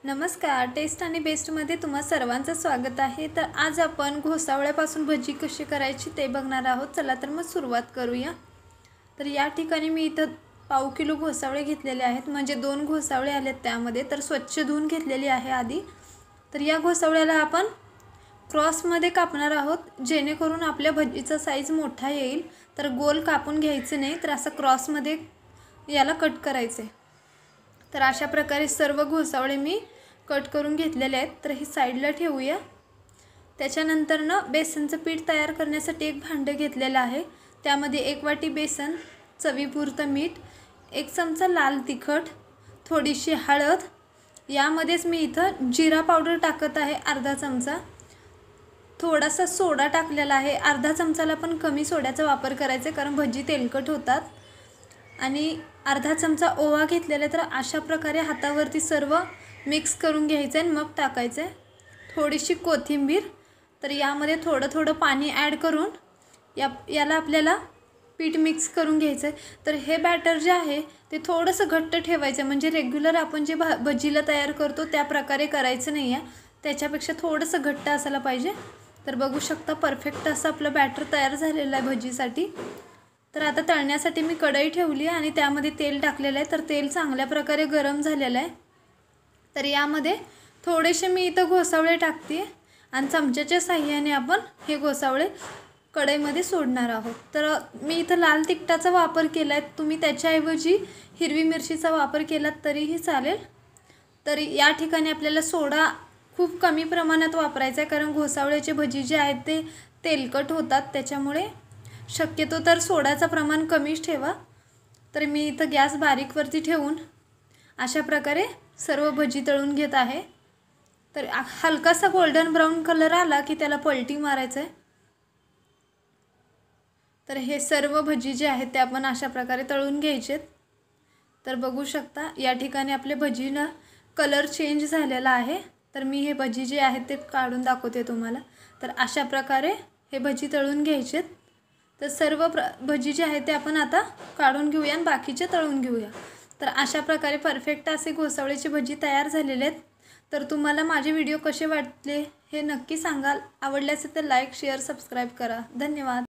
नमस्कार, टेस्ट आणि बेस्टमध्ये तुम्हा सर्वांचं स्वागत आहे। तर आज आपण घोसावळ्यापासून भजी कशी करायची ते बघणार आहोत। चला तर मग सुरुवात करूया। तर या ठिकाणी मी इथं पाव किलो घोसावळे घेतलेले आहेत, म्हणजे 2 घोसावळे आलेत त्यामध्ये। तर स्वच्छ धुवून घेतलेली आहे आधी। तर या घोसावळ्याला आपण क्रॉसमध्ये कापणार आहोत, जेणेकरून आपल्या भजीचा साईज मोठा येईल। तर गोल कापून घ्यायचे नाही, तर असं क्रॉसमध्ये याला कट करायचे। तर अशा प्रकारे सर्व घोसावळे मी कट करून घेतलेले आहेत। तर ही साइडला ठेवूया। त्याच्यानंतर बेसनचं पीठ तयार करण्यासाठी एक भांडं घेतलेलं आहे। त्यामध्ये 1 वाटी बेसन, चवीपुरतं मीठ, 1 चमचा लाल तिखट, थोडीशी हळद, यामध्येच मी इथं जिरा पावडर टाकत आहे अर्धा चमचा, थोडासा सोडा टाकलेला आहे। अर्धा चमचाला पण कमी सोड्याचा वापर करायचा कारण भजी तेलकट होतात। आणि अर्धा चमचा ओवा घेतलेला। तर अशा प्रकारे हातावरती सर्व मिक्स करून घ्यायचं आणि मग टाकायचं। थोडीशी कोथिंबीर, तर यामध्ये थोडं पाणी ॲड करून याला आपल्याला पीठ मिक्स करून घ्यायचं। तर हे बॅटर जे आहे ते थोडंसं घट्ट ठेवायचं, म्हणजे रेग्युलर आपण जे भजीला तयार करतो त्या प्रकारे करायचं नाही आहे, त्याच्यापेक्षा थोडंसं घट्ट असायला पाहिजे। तर बघू शकता परफेक्ट असं आपलं बॅटर तयार झालेलं आहे भजीसाठी। तर आता तळण्यासाठी मी कढई ठेवली आहे आणि त्यामध्ये तेल टाकलेलं आहे। तर तेल चांगल्या प्रकारे गरम झालेलं आहे। तर यामध्ये थोडेसे मी इथं घोसावळे टाकते आणि चमच्याच्या साहाय्याने आपण हे घोसावळे कढईमध्ये सोडणार आहोत। तर मी इथं लाल तिखटाचा वापर केला आहे, तुम्ही त्याच्याऐवजी हिरवी मिरचीचा वापर केलात तरीही चालेल। तर या ठिकाणी आपल्याला सोडा खूप कमी प्रमाणात वापरायचा आहे, कारण घोसावळ्याचे भजी जे आहेत ते तेलकट होतात, त्याच्यामुळे शक्यतो तर सोड्याचं प्रमाण कमीच ठेवा। तर मी इथं गॅस बारीकवरती ठेवून अशा प्रकारे सर्व भजी तळून घेत आहे। तर हलकासा गोल्डन ब्राउन कलर आला की त्याला पलटी मारायचं आहे। तर हे सर्व भजी जे आहेत ते आपण अशा प्रकारे तळून घ्यायचे। तर बघू शकता या ठिकाणी आपले भजीना कलर चेंज झालेला आहे। तर मी हे भजी जे आहेत ते काढून दाखवते तुम्हाला। तर अशा प्रकारे हे भजी तळून घ्यायचे। तर सर्व भजी जे आहेत ते आपण आता काढून घेऊया आणि बाकीचे तळून घेऊया। तर अशा प्रकारे परफेक्ट असे घोसावळ्याची भजी तयार झालेले आहेत। तर तुम्हाला माझे व्हिडिओ कसे वाटले हे नक्की सांगाल। आवडल्यास तर लाईक, शेअर, सबस्क्राईब करा। धन्यवाद।